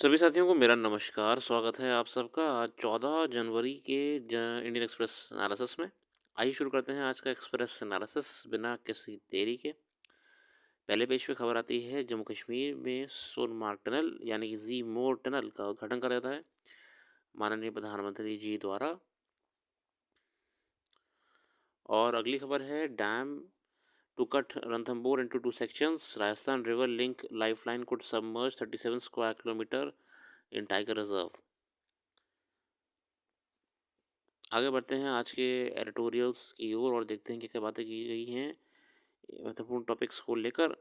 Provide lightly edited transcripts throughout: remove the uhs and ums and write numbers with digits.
सभी साथियों को मेरा नमस्कार, स्वागत है आप सबका आज 14 जनवरी के इंडियन एक्सप्रेस एनालिसिस में। आइए शुरू करते हैं आज का एक्सप्रेस एनालिसिस बिना किसी देरी के। पहले पेज पे खबर आती है, जम्मू कश्मीर में सोनमार्ग टनल यानी कि जी मोर टनल का उद्घाटन कर जाता है माननीय प्रधानमंत्री जी द्वारा। और अगली खबर है, dam to cut Ranthambore into two sections, Rajasthan river link lifeline could submerge 37 square kilometre in tiger reserve. आगे बढ़ते हैं आज के एडिटोरियल्स की ओर और देखते हैं क्या क्या बातें की गई हैं महत्वपूर्ण टॉपिक्स को लेकर।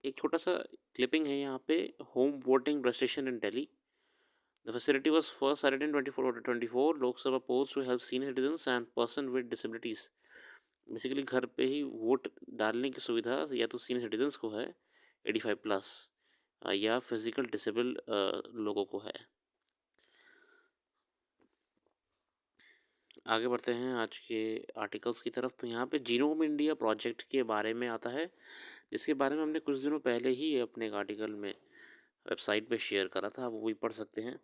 एक छोटा सा क्लिपिंग है यहाँ पे, home voting registration in Delhi. The facility was first started in 24 Lok Sabha polls to help senior citizens and person with disabilities. Basically घर पे ही वोट डालने की सुविधा या तो सीनियर सिटीजन्स को है 85 प्लस या फिजिकल डिसेबल लोगों को है। आगे बढ़ते हैं आज के आर्टिकल्स की तरफ। तो यहाँ पे जीनोम इंडिया प्रोजेक्ट के बारे में आता है, जिसके बारे में हमने कुछ दिनों पहले ही अपने एक आर्टिकल में वेबसाइट पे शेयर करा था, आप वो भी पढ़ सकते हैं।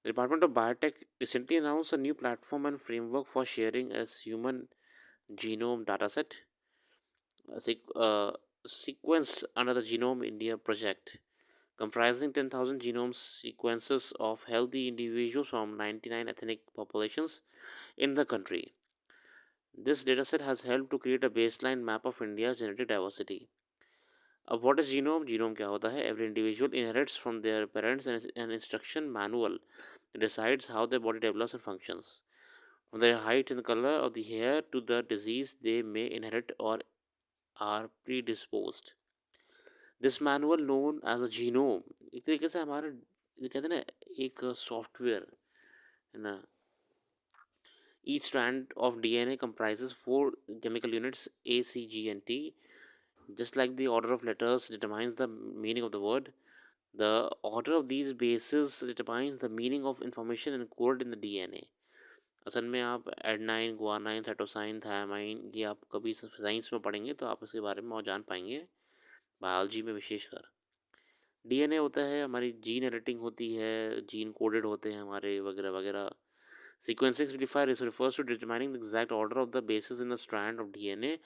Department of biotech recently announce a new platform and framework for sharing S human genome dataset sequence under the Genome India project, comprising 10,000 genome sequences of healthy individuals from 99 ethnic populations in the country. This dataset has helped to create a baseline map of India's genetic diversity. अब what is genome? Genome क्या होता है? Every individual inherits from their parents an instruction manual that decides how their body develops and functions. From their height and color of the hair to the disease they may inherit or are predisposed. This manual known as a genome एक तरीके से हमारा कहते हैं ना एक software है ना। Each strand of DNA comprises 4 chemical units A, C, G and T. Just like the order of letters determines the meaning of the word, the order of these bases determines the meaning of information encoded in the DNA. असल में आप adenine, guanine, cytosine, thiamine ये आप कभी science में पढ़ेंगे तो आप इसके बारे में और जान पाएंगे, बायोलॉजी में विशेषकर। डीएनए होता है, हमारी जीन एडिटिंग होती है, जीन कोडेड होते हैं हमारे वगैरह वगैरह। Sequencing refers to determining the exact order of the bases in a strand of DNA.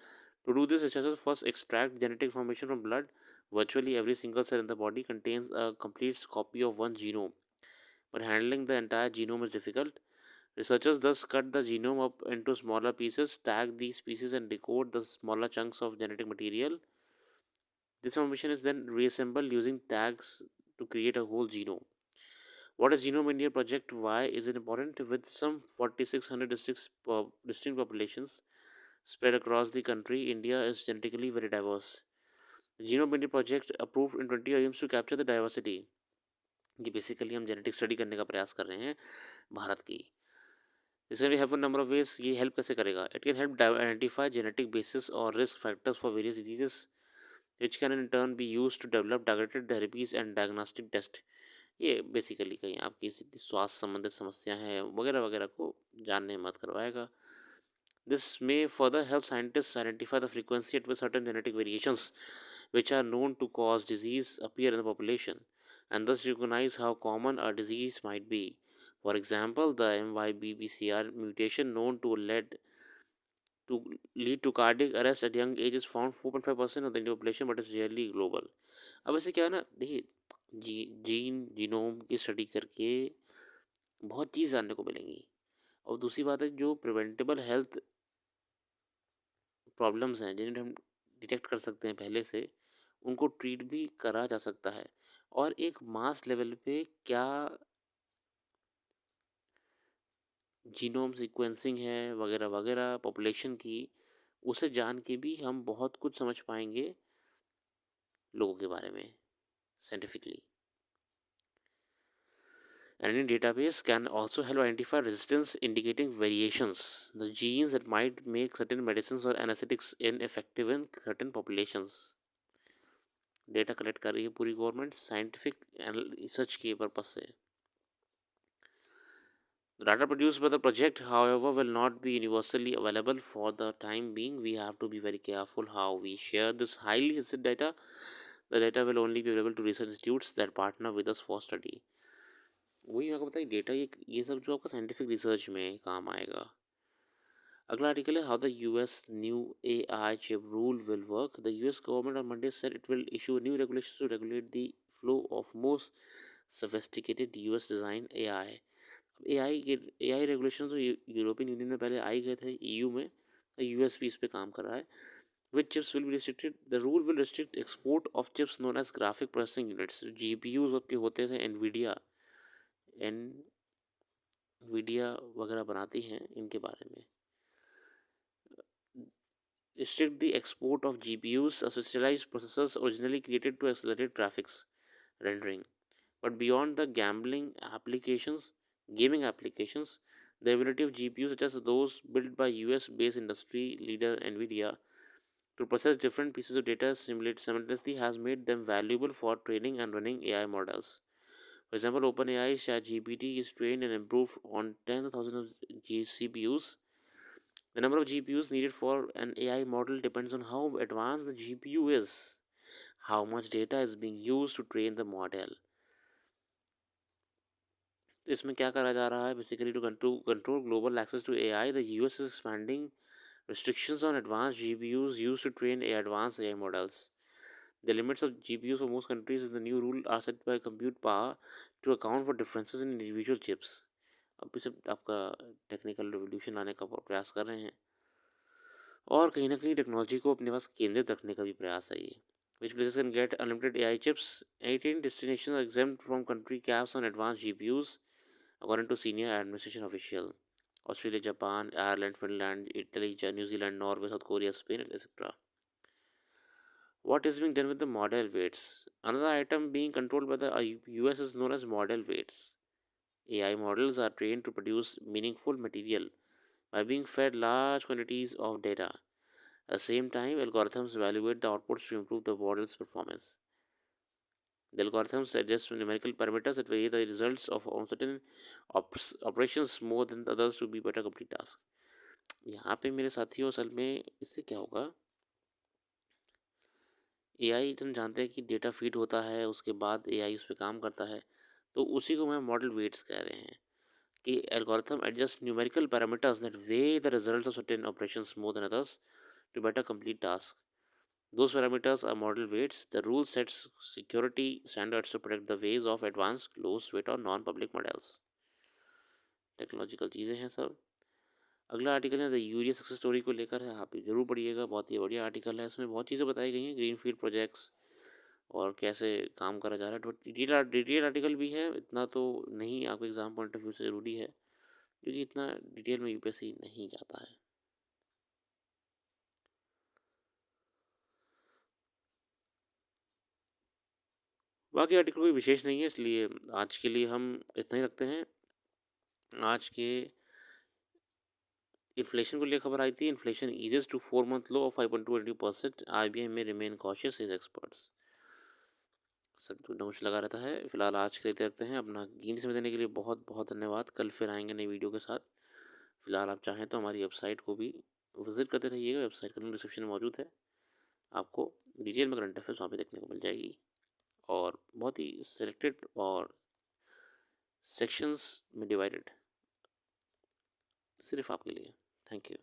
To do this, researchers first extract genetic information from blood. Virtually every single cell in the body contains a complete copy of one genome, but handling the entire genome is difficult. Researchers thus cut the genome up into smaller pieces, tag these pieces, and decode the smaller chunks of genetic material. This information is then reassembled using tags to create a whole genome. What is Genome India project? Why is it important? With some 4,600 distinct populations spread across the country, India is genetically very diverse. The Genome India project, approved in 20, aims to capture the diversity. ये basically हम genetic study करने का प्रयास कर रहे हैं भारत की। This can be help in number of ways. ये हेल्प कैसे करेगा? It can help identify genetic basis और risk factors for various diseases which can in turn be used to develop targeted therapies and diagnostic test. ये basically कहीं आपकी स्वास्थ्य संबंधित समस्या है वगैरह वगैरह को जानने में मदद करवाएगा। This may further help scientists identify the frequency at which certain genetic variations which are known to cause disease appear in the population, and thus recognize how common a disease might be. For example, the MYBPCR mutation known to lead to cardiac arrest at young age is found 4.5% of the Indian population but is rarely global. अब ऐसे क्या है ना, देखिए gene genome की study करके बहुत चीज़ जानने को मिलेंगी। और दूसरी बात है, जो प्रिवेंटेबल हेल्थ प्रॉब्लम्स हैं जिन्हें हम डिटेक्ट कर सकते हैं पहले से, उनको ट्रीट भी करा जा सकता है। और एक मास लेवल पे क्या जीनोम सीक्वेंसिंग है वगैरह वगैरह पॉपुलेशन की, उसे जान के भी हम बहुत कुछ समझ पाएंगे लोगों के बारे में scientifically. An Indian database can also help identify resistance, indicating variations, the genes that might make certain medicines or anesthetics ineffective in certain populations. Data collect कर रही है पूरी गवर्नमेंट साइंटिफिक रिसर्च के पर्पज से। The data produced by the project, however, will not be universally available for the time being. We have to be very careful how we share this highly sensitive data The data will only be available to research institutes that partner with us for study. वही आपको बताइए data ये सब जो आपका scientific research में काम आएगा. अगला आर्टिकल है how the US new AI chip rule will work. The US government on Monday said it will issue new regulations to regulate the flow of most sophisticated US design AI. AI के AI regulation तो European Union में पहले आई गए थे, EU में. US भी इस पे काम कर रहा है. Which chips will be restricted? The rule will restrict export of chips known as graphic processing units. GPUs आपके होते थे NVIDIA वगैरह बनाती हैं, इनके बारे में. Restrict the export of GPUs, a specialized processors originally created to accelerate graphics rendering. But beyond the gaming applications, the ability of GPUs such as those built by US-based industry leader NVIDIA to process different pieces of data simultaneously has made them valuable for training and running AI models. For example, OpenAI's ChatGPT is trained and improved on tens of thousands of CPUs. The number of GPUs needed for an AI model depends on how advanced the GPU is, how much data is being used to train the model. तो इसमें क्या करा जा रहा है? Basically to control global access to AI, the US is expanding restrictions on advanced GPUs used to train advanced AI models. The limits of GPUs for most countries in the new rule are set by compute power to account for differences in individual chips. अब इसे आपका technical revolution लाने का प्रयास कर रहे हैं और कहीं ना कहीं टेक्नोलॉजी को अपने पास केंद्रित रखने का भी प्रयास है ये. Which places can get unlimited AI chips. 18 destinations are exempt from country caps on advanced GPUs, according to senior administration official. Australia, Japan, Ireland, Finland, Italy, New Zealand, Norway, South Korea, Spain, etc. What is being done with the model weights? Another item being controlled by the US is known as model weights. AI models are trained to produce meaningful material by being fed large quantities of data. At the same time, algorithms evaluate the outputs to improve the model's performance. The algorithms adjust numerical parameters that vary the results of certain operations more than others to be better complete task. यहाँ पे मेरे साथियों असल में इससे क्या होगा, AI हम जानते हैं कि डेटा फीड होता है, उसके बाद एआई उस पर काम करता है, तो उसी को मैं मॉडल वेट्स कह रहे हैं कि algorithm adjust numerical parameters that weigh the results of certain operations more than others to better complete task. Those parameters are model weights. The rule sets security standards to protect the ways of advanced, closed weight और non-public models. Technological चीज़ें हैं सब. अगला article है the urea success story को लेकर है, आप जरूर पढ़िएगा, बहुत ही बढ़िया आर्टिकल है. इसमें बहुत चीज़ें बताई गई हैं, ग्रीन फील्ड प्रोजेक्ट्स और कैसे काम करा जा रहा है. डिटेल आर्टिकल भी है, इतना तो नहीं आपको एग्जाम पॉइंट ऑफ व्यू से ज़रूरी है क्योंकि इतना डिटेल में यूपीएससी नहीं जाता है. बाकी आर्टिकल कोई विशेष नहीं है, इसलिए आज के लिए हम इतना ही रखते हैं. आज के इन्फ्लेशन को लेकर खबर आई थी. Inflation eases to 4 month low of 5.2%. RBI में रिमेन कॉशियस इज एक्सपर्ट्स. सब कुछ कुछ लगा रहता है. फिलहाल आज के लिए रखते हैं. अपना कीमती समय देने के लिए बहुत बहुत धन्यवाद. कल फिर आएंगे नई वीडियो के साथ. फिलहाल आप चाहें तो हमारी वेबसाइट को भी विजिट करते रहिएगा. वेबसाइट का लिंक डिस्क्रिप्शन में मौजूद है. आपको डिटेल में करंट अफेयर्स वहाँ पे देखने को मिल जाएगी और बहुत ही सिलेक्टेड और सेक्शंस में डिवाइडेड सिर्फ आपके लिए. Thank you.